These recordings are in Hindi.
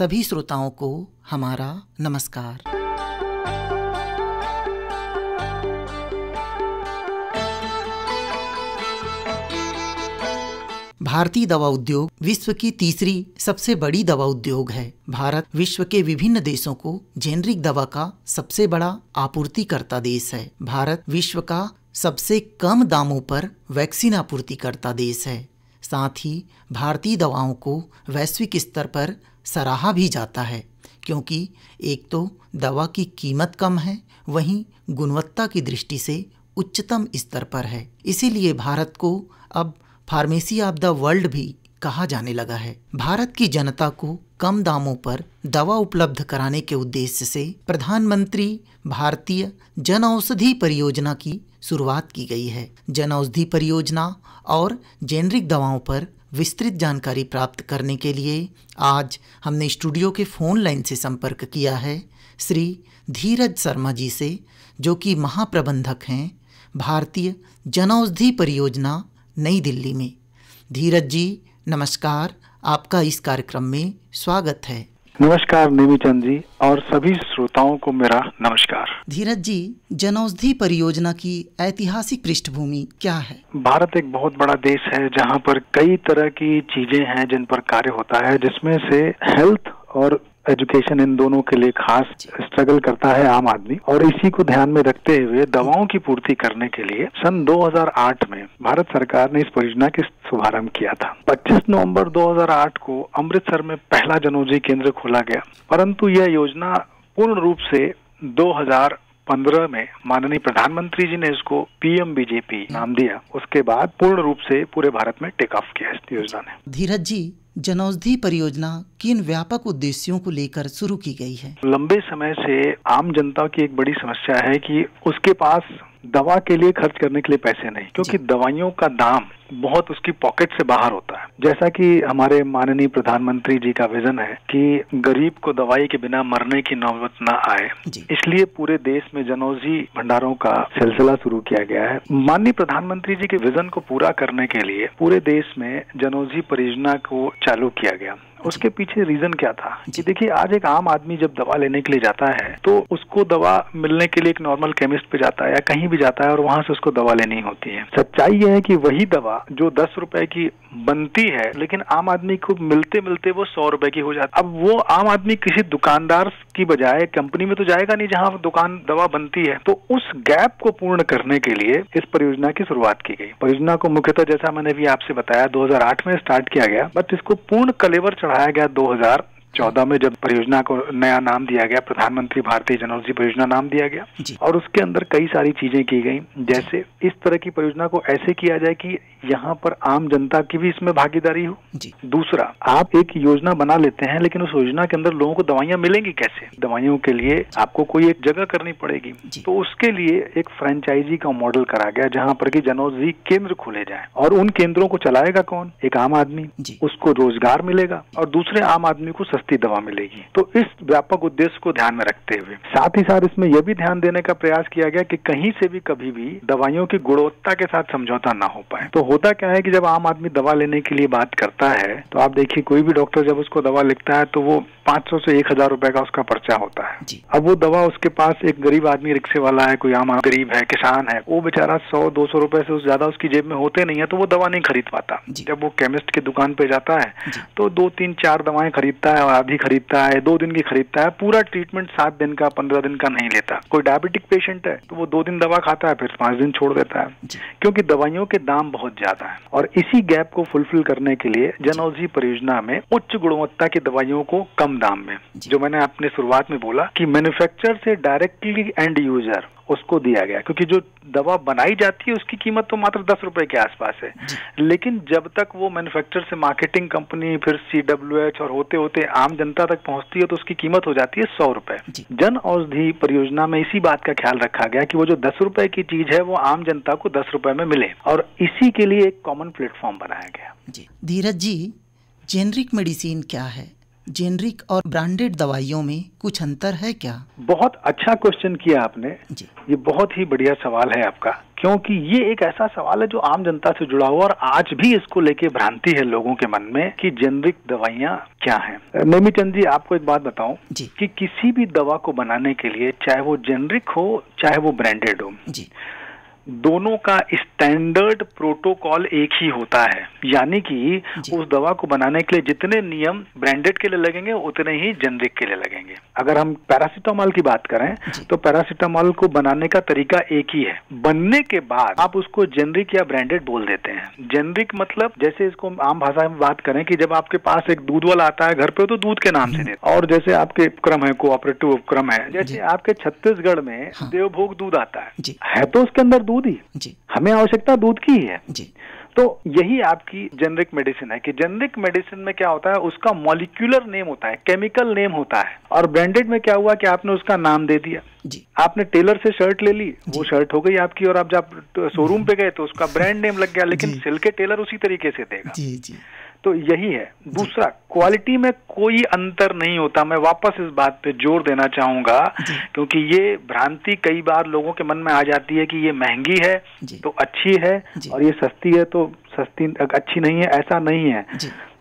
सभी श्रोताओं को हमारा नमस्कार। भारतीय दवा उद्योग विश्व की तीसरी सबसे बड़ी दवा उद्योग है। भारत विश्व के विभिन्न देशों को जेनरिक दवा का सबसे बड़ा आपूर्तिकर्ता देश है। भारत विश्व का सबसे कम दामों पर वैक्सीन आपूर्तिकर्ता देश है। साथ ही भारतीय दवाओं को वैश्विक स्तर पर सराहा भी जाता है, क्योंकि एक तो दवा की कीमत कम है, वहीं गुणवत्ता की दृष्टि से उच्चतम स्तर पर है। इसीलिए भारत को अब फार्मेसी ऑफ द वर्ल्ड भी कहा जाने लगा है। भारत की जनता को कम दामों पर दवा उपलब्ध कराने के उद्देश्य से प्रधानमंत्री भारतीय जन औषधि परियोजना की शुरुआत की गई है। जन औषधि परियोजना और जेनरिक दवाओं पर विस्तृत जानकारी प्राप्त करने के लिए आज हमने स्टूडियो के फ़ोन लाइन से संपर्क किया है श्री धीरज शर्मा जी से, जो कि महाप्रबंधक हैं भारतीय जन औषधि परियोजना नई दिल्ली में। धीरज जी नमस्कार, आपका इस कार्यक्रम में स्वागत है। नमस्कार नेमीचंद जी और सभी श्रोताओं को मेरा नमस्कार। धीरज जी, जन औषधि परियोजना की ऐतिहासिक पृष्ठभूमि क्या है? भारत एक बहुत बड़ा देश है जहां पर कई तरह की चीजें हैं जिन पर कार्य होता है, जिसमें से हेल्थ और एजुकेशन इन दोनों के लिए खास स्ट्रगल करता है आम आदमी। और इसी को ध्यान में रखते हुए दवाओं की पूर्ति करने के लिए सन 2008 में भारत सरकार ने इस परियोजना के शुभारंभ किया था। 25 नवंबर 2008 को अमृतसर में पहला जनौषधि केंद्र खोला गया, परंतु यह योजना पूर्ण रूप से 2015 में माननीय प्रधानमंत्री जी ने इसको PMBJP नाम दिया। उसके बाद पूर्ण रूप से पूरे भारत में टेक ऑफ किया इस योजना ने। धीरज जी, जनौषधि परियोजना किन व्यापक उद्देश्यों को लेकर शुरू की गई है? लंबे समय से आम जनता की एक बड़ी समस्या है कि उसके पास दवा के लिए खर्च करने के लिए पैसे नहीं, क्योंकि दवाइयों का दाम बहुत उसकी पॉकेट से बाहर होता है। जैसा कि हमारे माननीय प्रधानमंत्री जी का विजन है कि गरीब को दवाई के बिना मरने की नौबत न आए, इसलिए पूरे देश में जनौषधि भंडारों का सिलसिला शुरू किया गया है। माननीय प्रधानमंत्री जी के विजन को पूरा करने के लिए पूरे देश में जनौषधि परियोजना को चालू किया गया। उसके पीछे रीजन क्या था कि देखिए, आज एक आम आदमी जब दवा लेने के लिए जाता है तो उसको दवा मिलने के लिए एक नॉर्मल केमिस्ट पे जाता है या कहीं भी जाता है और वहां से उसको दवा लेनी होती है। सच्चाई यह है कि वही दवा जो 10 रुपए की बनती है, लेकिन आम आदमी को मिलते मिलते वो 100 रुपए की हो जाती है। अब वो आम आदमी किसी दुकानदार की बजाय कंपनी में तो जाएगा नहीं जहाँ दुकान दवा बनती है। तो उस गैप को पूर्ण करने के लिए इस परियोजना की शुरुआत की गई। परियोजना को मुख्यतः, जैसा मैंने भी आपसे बताया, 2008 में स्टार्ट किया गया, बट इसको पूर्ण कलेवर चढ़ाया गया 2014 में, जब परियोजना को नया नाम दिया गया, प्रधानमंत्री भारतीय जनौषधि परियोजना नाम दिया गया। और उसके अंदर कई सारी चीजें की गई, जैसे इस तरह की परियोजना को ऐसे किया जाए कि यहाँ पर आम जनता की भी इसमें भागीदारी हो। दूसरा, आप एक योजना बना लेते हैं, लेकिन उस योजना के अंदर लोगों को दवाइयाँ मिलेंगी कैसे? दवाइयों के लिए आपको कोई एक जगह करनी पड़ेगी, तो उसके लिए एक फ्रेंचाइजी का मॉडल करा गया, जहाँ पर की जनौषधि केंद्र खोले जाए। और उन केंद्रों को चलाएगा कौन? एक आम आदमी, उसको रोजगार मिलेगा और दूसरे आम आदमी को सस्ती दवा मिलेगी। तो इस व्यापक उद्देश्य को ध्यान में रखते हुए साथ ही साथ इसमें यह भी ध्यान देने का प्रयास किया गया कि कहीं से भी कभी भी दवाइयों की गुणवत्ता के साथ समझौता ना हो पाए। तो होता क्या है कि जब आम आदमी दवा लेने के लिए बात करता है, तो आप देखिए कोई भी डॉक्टर जब उसको दवा लिखता है तो वो 500 से 1000 रुपए का उसका पर्चा होता है। अब वो दवा उसके पास एक गरीब आदमी, रिक्शे वाला है, कोई आम गरीब है, किसान है, वो बेचारा 100-200 रुपए से ज्यादा उसकी जेब में होते नहीं है, तो वो दवा नहीं खरीद पाता। जब वो केमिस्ट की दुकान पे जाता है तो 2-3-4 दवाएं खरीदता है, और आधी खरीदता है, 2 दिन की खरीदता है, पूरा ट्रीटमेंट 7 दिन का 15 दिन का नहीं लेता। कोई डायबिटिक पेशेंट है तो वो 2 दिन दवा खाता है, फिर 5 दिन छोड़ देता है, क्योंकि दवाइयों के दाम बहुत ज्यादा है। और इसी गैप को फुलफिल करने के लिए जनौषधि परियोजना में उच्च गुणवत्ता की दवाइयों को कम दाम में, जो मैंने अपने शुरुआत में बोला कि मैन्युफैक्चर से डायरेक्टली एंड यूजर, उसको दिया गया। क्योंकि जो दवा बनाई जाती है उसकी कीमत तो मात्र 10 रुपए के आसपास है, लेकिन जब तक वो मैन्युफैक्चर से मार्केटिंग कंपनी, फिर CWH और होते होते आम जनता तक पहुंचती है तो उसकी कीमत हो जाती है 100 रुपए। जन औषधि परियोजना में इसी बात का ख्याल रखा गया कि वो जो 10 रुपए की चीज है वो आम जनता को 10 रुपए में मिले, और इसी के लिए एक कॉमन प्लेटफॉर्म बनाया गया। धीरज जी, जेनरिक मेडिसिन क्या है? जेनरिक और ब्रांडेड दवाइयों में कुछ अंतर है क्या? बहुत अच्छा क्वेश्चन किया आपने जी। ये बहुत ही बढ़िया सवाल है आपका, क्योंकि ये एक ऐसा सवाल है जो आम जनता से जुड़ा हुआ और आज भी इसको लेके भ्रांति है लोगों के मन में कि जेनरिक दवाइयाँ क्या हैं। नेमीचंद जी, आपको एक बात बताऊं कि किसी भी दवा को बनाने के लिए चाहे वो जेनरिक हो चाहे वो ब्रांडेड हो जी, दोनों का स्टैंडर्ड प्रोटोकॉल एक ही होता है। यानी कि उस दवा को बनाने के लिए जितने नियम ब्रांडेड के लिए लगेंगे उतने ही जेनरिक के लिए लगेंगे। अगर हम पैरासीटामोल की बात करें तो पैरासीटामोल को बनाने का तरीका एक ही है। बनने के बाद आप उसको जेनरिक या ब्रांडेड बोल देते हैं। जेनरिक मतलब जैसे इसको आम भाषा में बात करें कि जब आपके पास एक दूध वाला आता है घर पे तो दूध के नाम से देते, और जैसे आपके उपक्रम है, कोऑपरेटिव उपक्रम है, जैसे आपके छत्तीसगढ़ में देवभोग दूध आता है तो उसके अंदर दूध ही, हमें आवश्यकता दूध की ही है जी। तो यही आपकी जेनरिक मेडिसिन है कि जेनरिक मेडिसिन में क्या होता है, उसका मॉलिक्यूलर नेम होता है, केमिकल नेम होता है। और ब्रांडेड में क्या हुआ कि आपने उसका नाम दे दिया जी। आपने टेलर से शर्ट ले ली, वो शर्ट हो गई आपकी, और आप जब शोरूम पे गए तो उसका ब्रांड नेम लग गया, लेकिन सिल के टेलर उसी तरीके से देगा जी जी। तो यही है। दूसरा, क्वालिटी में कोई अंतर नहीं होता। मैं वापस इस बात पे जोर देना चाहूंगा क्योंकि ये भ्रांति कई बार लोगों के मन में आ जाती है कि ये महंगी है तो अच्छी है और ये सस्ती है तो सस्ती अच्छी नहीं है। ऐसा नहीं है।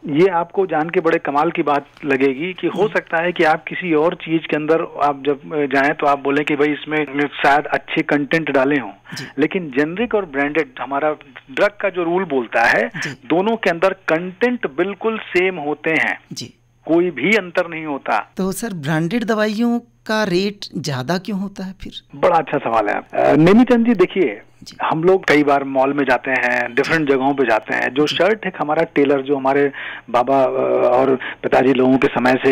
ये आपको जान के बड़े कमाल की बात लगेगी कि हो सकता है कि आप किसी और चीज के अंदर आप जब जाएं तो आप बोलें कि भाई इसमें शायद अच्छे कंटेंट डाले हों, लेकिन जेनरिक और ब्रांडेड हमारा ड्रग का जो रूल बोलता है दोनों के अंदर कंटेंट बिल्कुल सेम होते हैं जी, कोई भी अंतर नहीं होता। तो सर ब्रांडेड दवाइयों का रेट ज्यादा क्यों होता है फिर? बड़ा अच्छा सवाल है नेमीचंद जी। देखिए, हम लोग कई बार मॉल में जाते हैं, डिफरेंट जगहों पे जाते हैं। जो शर्ट एक हमारा टेलर जो हमारे बाबा और पिताजी लोगों के समय से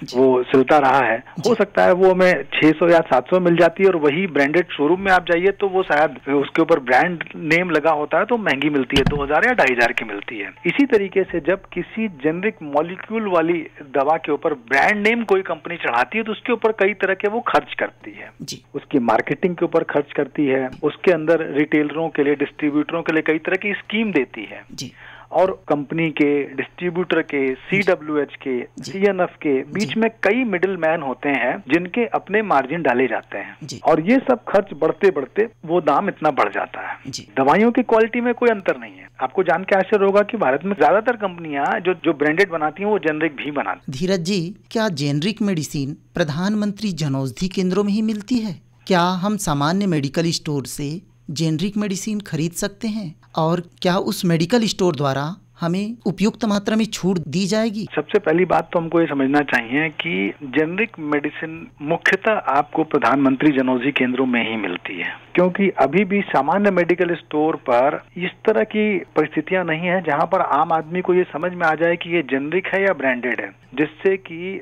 वो सिलता रहा है, हो सकता है वो हमें 600 या 700 मिल जाती है, और वही ब्रांडेड शोरूम में आप जाइए तो वो शायद उसके ऊपर ब्रांड नेम लगा होता है तो महंगी मिलती है, 2000 या 2500 की मिलती है। इसी तरीके से जब किसी जेनरिक मॉलिक्यूल वाली दवा के ऊपर ब्रांड नेम कोई कंपनी चढ़ाती है तो उसके ऊपर कई तरह के वो खर्च करती है जी। उसकी मार्केटिंग के ऊपर खर्च करती है, उसके अंदर रिटेलरों के लिए, डिस्ट्रीब्यूटरों के लिए कई तरह की स्कीम देती है जी। और कंपनी के, डिस्ट्रीब्यूटर के, CWH के, CNF के बीच में कई मिडिल मैन होते हैं जिनके अपने मार्जिन डाले जाते हैं, और ये सब खर्च बढ़ते बढ़ते वो दाम इतना बढ़ जाता है। दवाइयों की क्वालिटी में कोई अंतर नहीं है। आपको जान के आश्चर्य होगा कि भारत में ज्यादातर कंपनियां जो ब्रांडेड बनाती हैं वो जेनरिक भी बनाती हैं। धीरज जी, क्या जेनरिक मेडिसिन प्रधानमंत्री जनौषधि केंद्रों में ही मिलती है? क्या हम सामान्य मेडिकल स्टोर से जेनरिक मेडिसिन खरीद सकते हैं, और क्या उस मेडिकल स्टोर द्वारा हमें उपयुक्त मात्रा में छूट दी जाएगी? सबसे पहली बात तो हमको ये समझना चाहिए कि जेनरिक मेडिसिन मुख्यतः आपको प्रधानमंत्री जनौषधि केंद्रों में ही मिलती है, क्योंकि अभी भी सामान्य मेडिकल स्टोर पर इस तरह की परिस्थितियां नहीं है जहां पर आम आदमी को ये समझ में आ जाए कि ये जेनरिक है या ब्रांडेड है, जिससे कि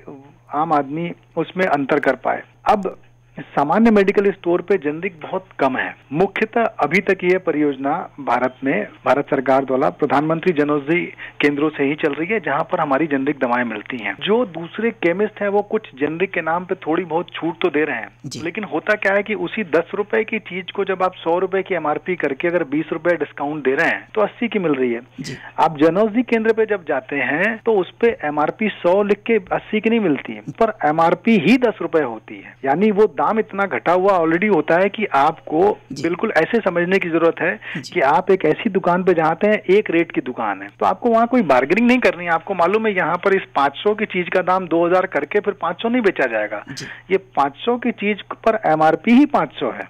आम आदमी उसमें अंतर कर पाए। अब सामान्य मेडिकल स्टोर पे जेनरिक बहुत कम है। मुख्यतः अभी तक ये परियोजना भारत में भारत सरकार द्वारा प्रधानमंत्री जनौषधि केंद्रों से ही चल रही है, जहां पर हमारी जेनरिक दवाएं मिलती हैं। जो दूसरे केमिस्ट हैं वो कुछ जेनरिक के नाम पे थोड़ी बहुत छूट तो दे रहे हैं, लेकिन होता क्या है कि उसी 10 रुपए की चीज को जब आप 100 रुपए की MRP करके अगर 20 रुपए डिस्काउंट दे रहे हैं तो 80 की मिल रही है। आप जनौषधि केंद्र पे जब जाते हैं तो उस पे MRP 100 लिख के 80 की नहीं मिलती है, पर MRP ही 10 रुपए होती है। यानी वो दाम इतना घटा हुआ ऑलरेडी होता है कि आपको बिल्कुल ऐसे समझने की जरूरत है कि आप एक ऐसी दुकान पे जाते हैं, एक रेट की दुकान है, तो आपको वहाँ कोई बार्गेनिंग नहीं करनी है। आपको मालूम है यहाँ पर इस 500 की चीज का दाम 2000 करके फिर 500 नहीं बेचा जाएगा। ये 500 की चीज पर MRP ही 500 है।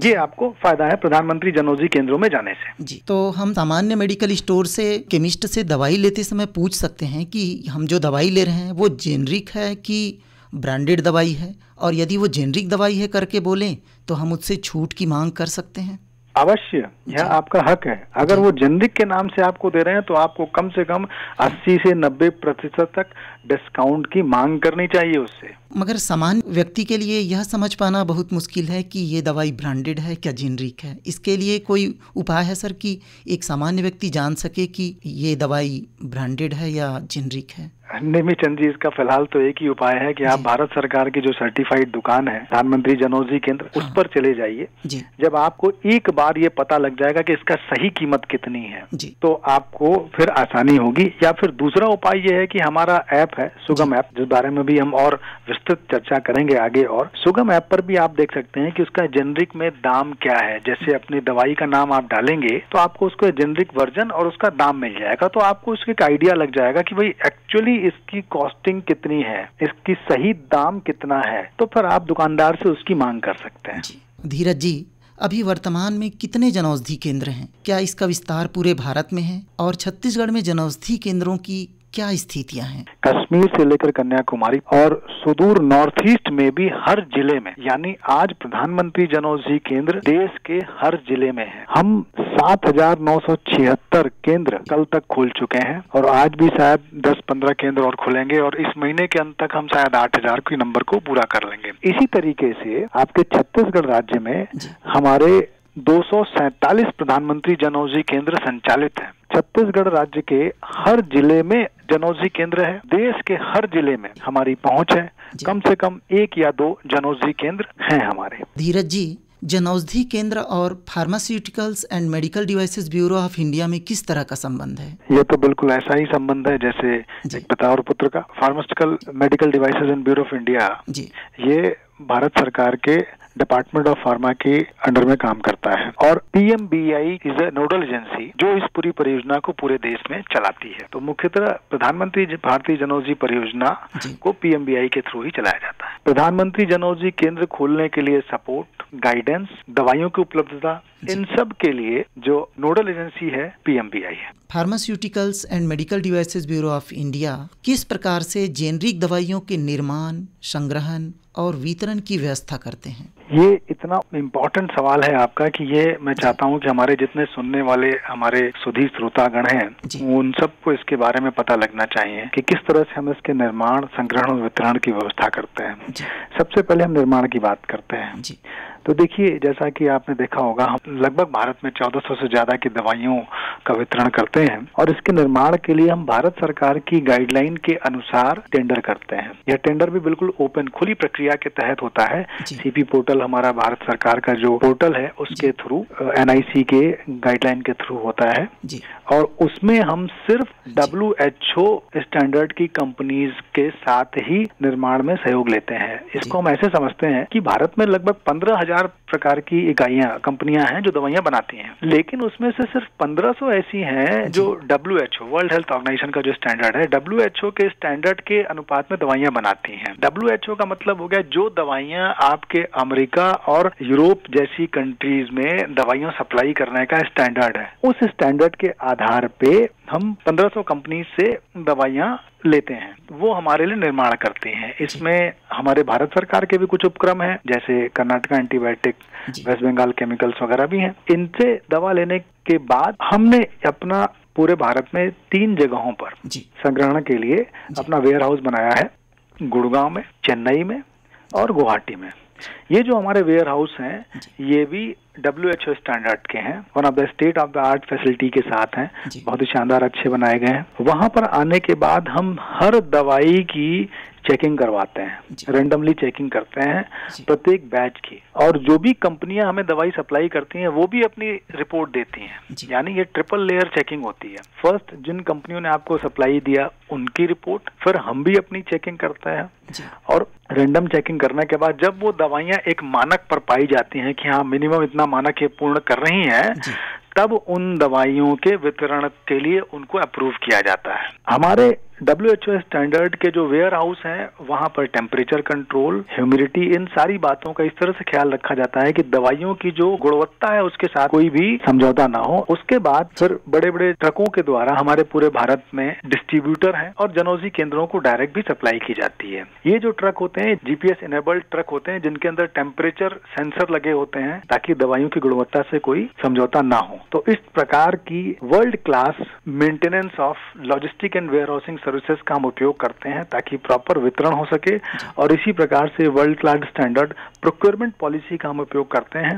ये आपको फायदा है प्रधानमंत्री जनौषधि केंद्रों में जाने से जी। तो हम सामान्य मेडिकल स्टोर से, केमिस्ट से दवाई लेते समय पूछ सकते हैं कि हम जो दवाई ले रहे हैं वो जेनरिक है कि ब्रांडेड दवाई है, और यदि वो जेनरिक दवाई है करके बोलें तो हम उससे छूट की मांग कर सकते हैं? अवश्य, यह आपका हक है। अगर वो जेनरिक के नाम से आपको दे रहे हैं तो आपको कम से कम 80 से 90% तक डिस्काउंट की मांग करनी चाहिए उससे। मगर सामान्य व्यक्ति के लिए यह समझ पाना बहुत मुश्किल है कि ये दवाई ब्रांडेड है क्या जेनरिक है। इसके लिए कोई उपाय है सर कि एक सामान्य व्यक्ति जान सके कि ये दवाई ब्रांडेड है या जेनरिक है? निमी चंद जी, इसका फिलहाल तो एक ही उपाय है कि आप भारत सरकार की जो सर्टिफाइड दुकान है प्रधानमंत्री जनौषधि केंद्र, उस पर चले जाइए। जब आपको एक बार ये पता लग जाएगा कि इसका सही कीमत कितनी है, तो आपको फिर आसानी होगी। या फिर दूसरा उपाय ये है कि हमारा ऐप है सुगम ऐप, जिस बारे में भी हम और विस्तृत चर्चा करेंगे आगे। और सुगम ऐप पर भी आप देख सकते हैं कि उसका जेनरिक में दाम क्या है। जैसे अपनी दवाई का नाम आप डालेंगे तो आपको उसका जेनरिक वर्जन और उसका दाम मिल जाएगा, तो आपको उसका एक आइडिया लग जाएगा कि भाई एक्चुअली इसकी कॉस्टिंग कितनी है, इसकी सही दाम कितना है, तो फिर आप दुकानदार से उसकी मांग कर सकते हैं। धीरज जी, अभी वर्तमान में कितने जनौषधि केंद्र हैं? क्या इसका विस्तार पूरे भारत में है? और छत्तीसगढ़ में जनौषधि केंद्रों की क्या स्थितियां हैं? कश्मीर से लेकर कन्याकुमारी और सुदूर नॉर्थ ईस्ट में भी हर जिले में, यानी आज प्रधानमंत्री जनौषधि केंद्र देश के हर जिले में है। हम 7,976 केंद्र कल तक खोल चुके हैं और आज भी शायद 10-15 केंद्र और खुलेंगे और इस महीने के अंत तक हम शायद 8,000 के नंबर को पूरा कर लेंगे। इसी तरीके से आपके छत्तीसगढ़ राज्य में हमारे 247 प्रधानमंत्री जनौषधि केंद्र संचालित हैं। छत्तीसगढ़ राज्य के हर जिले में जनौषधि केंद्र है। देश के हर जिले में हमारी पहुंच है। कम से कम 1 या 2 जनौषधि केंद्र हैं हमारे। धीरज जी, जनौषधि केंद्र और pharmaceuticals and medical devices bureau of India में किस तरह का संबंध है? ये तो बिल्कुल ऐसा ही संबंध है जैसे एक पिता और पुत्र का। Pharmaceutical medical devices and bureau of India ये भारत सरकार के डिपार्टमेंट ऑफ फार्मा के अंडर में काम करता है और PMBI is a nodal agency जो इस पूरी परियोजना को पूरे देश में चलाती है। तो मुख्यतः प्रधानमंत्री भारतीय जनौषधि परियोजना को PMBI के थ्रू ही चलाया जाता है। प्रधानमंत्री जनौषधि केंद्र खोलने के लिए सपोर्ट, गाइडेंस, दवाइयों की उपलब्धता, इन सब के लिए जो नोडल एजेंसी है PMBI है। Pharmaceuticals and medical devices bureau of India किस प्रकार से जेनरिक दवाइयों के निर्माण, संग्रहण और वितरण की व्यवस्था करते हैं? ये इतना इम्पोर्टेंट सवाल है आपका कि ये मैं चाहता हूँ कि हमारे जितने सुनने वाले हमारे सुधी श्रोतागण हैं उन सबको इसके बारे में पता लगना चाहिए कि किस तरह से हम इसके निर्माण, संग्रहण और वितरण की व्यवस्था करते हैं। सबसे पहले हम निर्माण की बात करते हैं। तो देखिए, जैसा कि आपने देखा होगा, हम लगभग भारत में 1400 से ज्यादा की दवाइयों का वितरण करते हैं और इसके निर्माण के लिए हम भारत सरकार की गाइडलाइन के अनुसार टेंडर करते हैं। यह टेंडर भी बिल्कुल ओपन, खुली प्रक्रिया के तहत होता है। CP पोर्टल हमारा भारत सरकार का जो पोर्टल है उसके थ्रू, NIC के गाइडलाइन के थ्रू होता है और उसमें हम सिर्फ WHO स्टैंडर्ड की कंपनीज के साथ ही निर्माण में सहयोग लेते हैं। इसको हम ऐसे समझते हैं कि भारत में लगभग 15,000 प्रकार की इकाइयां, कंपनियां हैं जो दवाइयां बनाती हैं, लेकिन उसमें से सिर्फ 1500 ऐसी हैं जो WHO, वर्ल्ड हेल्थ ऑर्गेनाइजेशन का जो स्टैंडर्ड है, WHO के स्टैंडर्ड के अनुपात में दवाइयां बनाती हैं। WHO का मतलब हो गया जो दवाइयां आपके अमेरिका और यूरोप जैसी कंट्रीज में दवाइयां सप्लाई करने का स्टैंडर्ड है। उस स्टैंडर्ड के आधार पे हम 1500 कंपनी से दवाइयां लेते हैं, वो हमारे लिए निर्माण करते हैं। इसमें हमारे भारत सरकार के भी कुछ उपक्रम हैं, जैसे कर्नाटका एंटीबायोटिक, वेस्ट बंगाल केमिकल्स वगैरह भी हैं। इनसे दवा लेने के बाद हमने अपना पूरे भारत में 3 जगहों पर संग्रहण के लिए अपना वेयर हाउस बनाया है, गुड़गांव में, चेन्नई में और गुवाहाटी में। ये जो हमारे वेयर हाउस हैं ये भी WHO स्टैंडर्ड के हैं, one of the state of the art facility के साथ हैं, बहुत ही शानदार, अच्छे बनाए गए हैं। वहां पर आने के बाद हम हर दवाई की चेकिंग करवाते हैं, रेंडमली चेकिंग करते हैं प्रत्येक बैच की, और जो भी कंपनियां हमें दवाई सप्लाई करती हैं वो भी अपनी रिपोर्ट देती हैं। यानी ये ट्रिपल लेयर चेकिंग होती है। फर्स्ट जिन कंपनियों ने आपको सप्लाई दिया उनकी रिपोर्ट, फिर हम भी अपनी चेकिंग करते हैं और रेंडम चेकिंग करने के बाद जब वो दवाइयां एक मानक पर पाई जाती हैं कि हाँ मिनिमम इतना मानक ये पूर्ण कर रही हैं, तब उन दवाइयों के वितरण के लिए उनको अप्रूव किया जाता है। हमारे WHO स्टैंडर्ड के जो वेयर हाउस हैं वहां पर टेम्परेचर कंट्रोल, ह्यूमिडिटी, इन सारी बातों का इस तरह से ख्याल रखा जाता है कि दवाइयों की जो गुणवत्ता है उसके साथ कोई भी समझौता ना हो। उसके बाद फिर बड़े बड़े ट्रकों के द्वारा हमारे पूरे भारत में डिस्ट्रीब्यूटर हैं और जनौषधि केंद्रों को डायरेक्ट भी सप्लाई की जाती है। ये जो ट्रक होते हैं GPS इनेबल्ड ट्रक होते हैं जिनके अंदर टेम्परेचर सेंसर लगे होते हैं ताकि दवाइयों की गुणवत्ता से कोई समझौता ना हो। तो इस प्रकार की world class maintenance of logistic and warehousing services का हम उपयोग करते हैं ताकि प्रॉपर वितरण हो सके, और इसी प्रकार से world class standard procurement policy का हम उपयोग करते हैं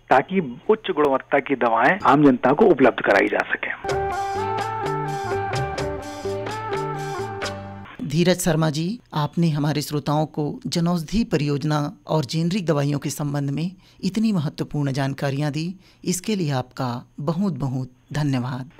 ताकि उच्च गुणवत्ता की दवाएं आम जनता को उपलब्ध कराई जा सके। धीरज शर्मा जी, आपने हमारे श्रोताओं को जनौषधि परियोजना और जेनरिक दवाइयों के संबंध में इतनी महत्वपूर्ण जानकारियां दी, इसके लिए आपका बहुत बहुत धन्यवाद।